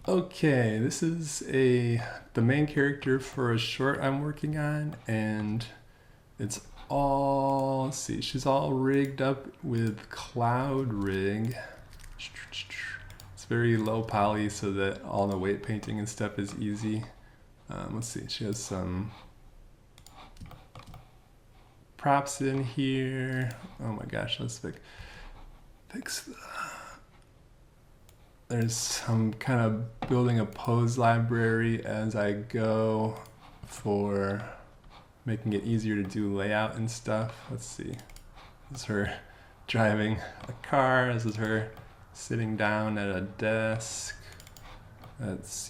Okay, this is the main character for a short I'm working on, and it's all, let's see, she's all rigged up with Cloud Rig. It's very low poly so that all the weight painting and stuff is easy. Let's see, she has some props in here. Oh my gosh, let's fix the... I'm kind of building a pose library as I go for making it easier to do layout and stuff. Let's see. This is her driving a car. This is her sitting down at a desk. That's,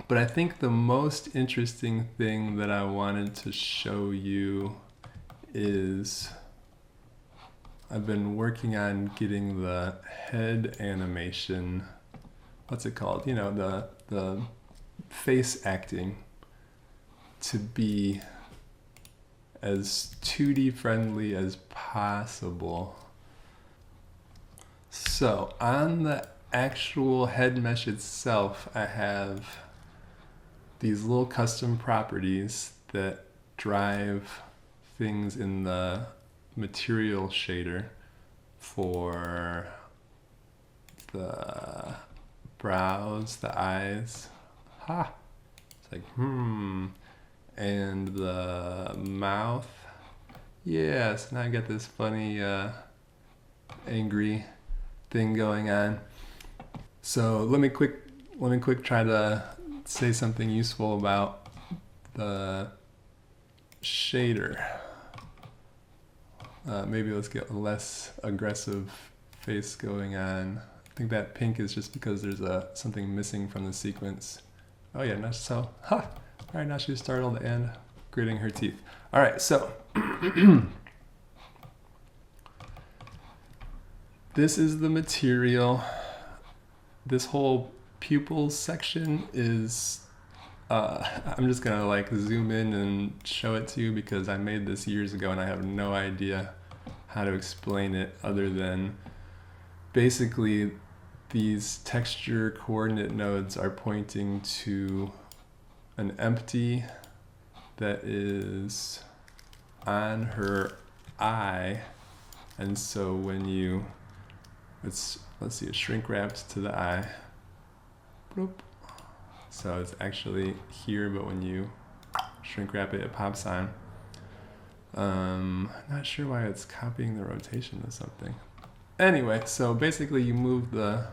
but I think the most interesting thing that I wanted to show you is I've been working on getting the head animation, what's it called? The face acting to be as 2D friendly as possible. So on the actual head mesh itself, I have these little custom properties that drive things in the material shader for the brows, the eyes, it's like and the mouth. Yes, now I got this funny angry thing going on. So let me quick try to say something useful about the shader. Maybe let's get a less aggressive face going on. I think that pink is just because there's something missing from the sequence. Oh yeah, all right, now she's startled and gritting her teeth. All right, so this is the material. This whole pupils section is, I'm just gonna like zoom in and show it to you because I made this years ago and I have no idea how to explain it other than basically these texture coordinate nodes are pointing to an empty that is on her eye, and so when you let's see, it shrink wraps to the eye. Bloop. So it's actually here, but when you shrink wrap it, it pops on. Not sure why it's copying the rotation to something. Anyway, so basically you move the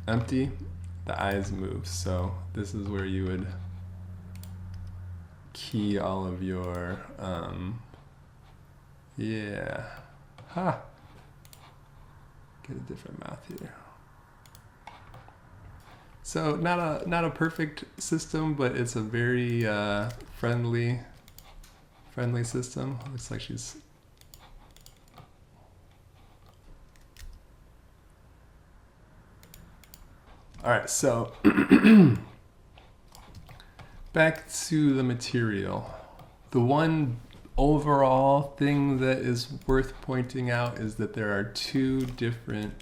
empty, the eyes move. So this is where you would key all of your, get a different mouth here. So not a perfect system, but it's a very friendly system. Looks like she's... All right, so back to the material. The one overall thing that is worth pointing out is that there are two different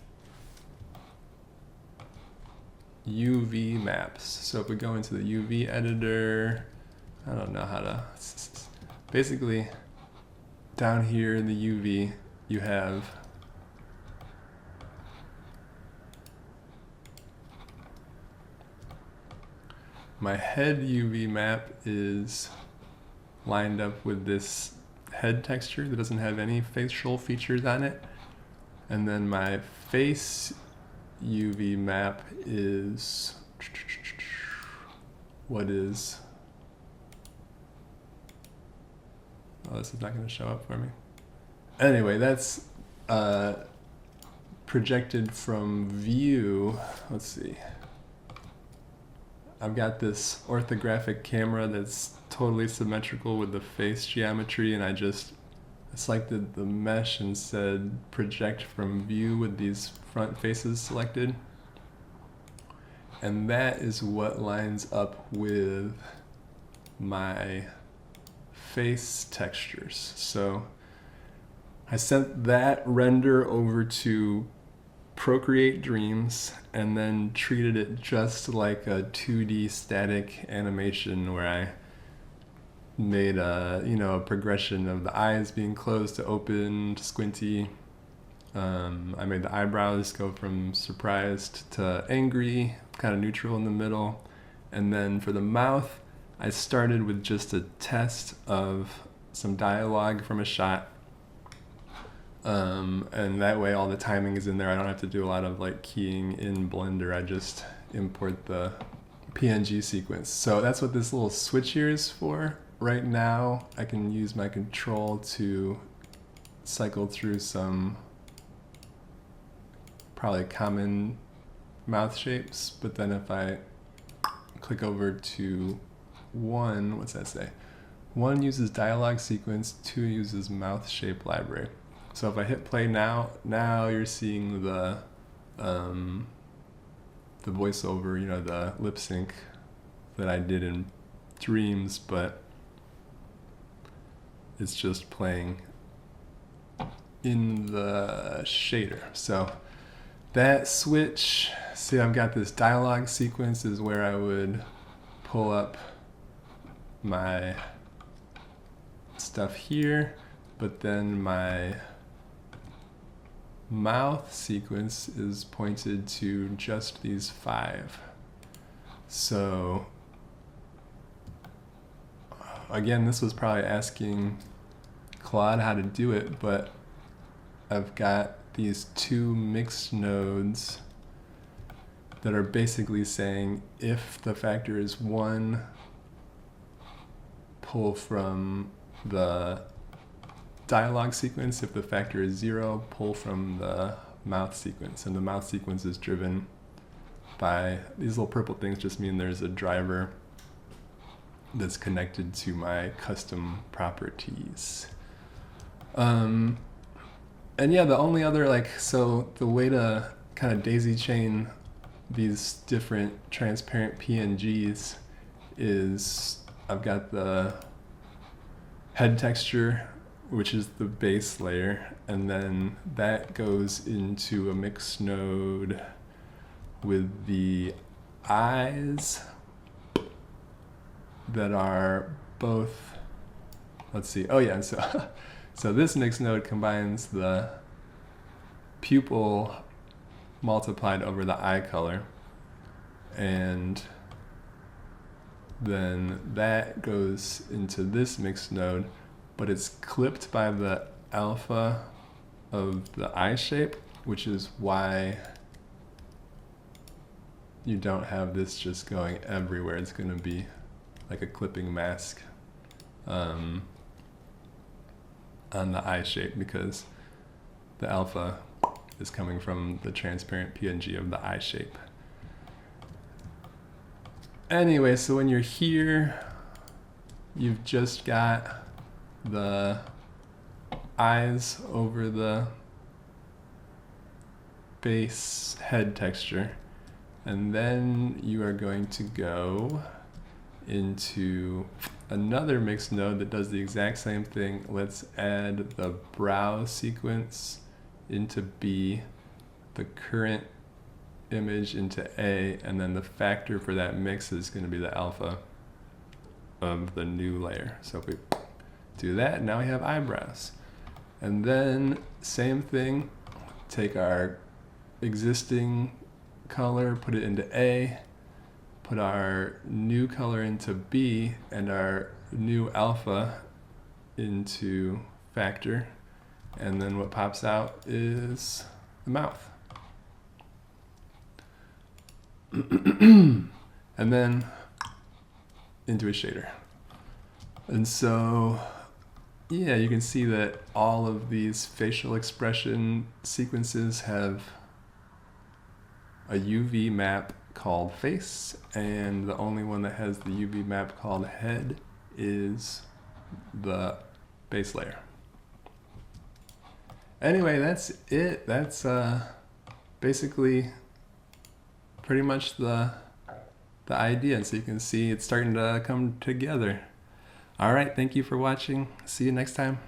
UV maps. So if we go into the UV editor, I don't know how to, basically down here in the UV you have my head UV map is lined up with this head texture that doesn't have any facial features on it, and then my face UV map is this is not going to show up for me. Anyway, that's projected from view. Let's see. I've got this orthographic camera that's totally symmetrical with the face geometry, and I just selected the mesh and said project from view with these front faces selected. And that is what lines up with my face textures. So I sent that render over to Procreate Dreams and then treated it just like a 2D static animation where I made a progression of the eyes being closed to open to squinty. I made the eyebrows go from surprised to angry, kind of neutral in the middle. And then for the mouth, I started with just a test of some dialogue from a shot. And that way all the timing is in there. I don't have to do a lot of like keying in Blender. I just import the PNG sequence. So that's what this little switch here is for. Right now, I can use my control to cycle through some probably common mouth shapes, but then if I click over to 1, what's that say? 1 uses dialogue sequence, 2 uses mouth shape library. So if I hit play now you're seeing the voiceover, the lip sync that I did in Dreams, but it's just playing in the shader. So that switch, see I've got this dialogue sequence is where I would pull up my stuff here, but then my mouth sequence is pointed to just these 5. So again, this was probably asking Claude how to do it, but I've got these 2 mixed nodes that are basically saying if the factor is 1, pull from the dialogue sequence. If the factor is 0, pull from the mouth sequence. And the mouth sequence is driven by these little purple things, just mean there's a driver that's connected to my custom properties. And yeah, the only other so the way to kind of daisy chain these different transparent PNGs is I've got the head texture, which is the base layer, and then that goes into a mix node with the eyes that are both, let's see, oh yeah, so this mix node combines the pupil multiplied over the eye color, and then that goes into this mix node, but it's clipped by the alpha of the eye shape, which is why you don't have this just going everywhere. It's going to be like a clipping mask on the eye shape, because the alpha is coming from the transparent PNG of the eye shape. Anyway, so when you're here, you've just got the eyes over the base head texture, and then you are going to go into another mixed node that does the exact same thing. Let's add the brow sequence into B, the current image into A, and then the factor for that mix is going to be the alpha of the new layer. So if we do that, now we have eyebrows. And then same thing, take our existing color, put it into A, put our new color into B, and our new alpha into factor, and then what pops out is the mouth. And then into a shader. And so, yeah, you can see that all of these facial expression sequences have a UV map called face, and the only one that has the UV map called head is the base layer. Anyway, that's it. That's basically pretty much the idea. And so you can see it's starting to come together. All right, thank you for watching. See you next time.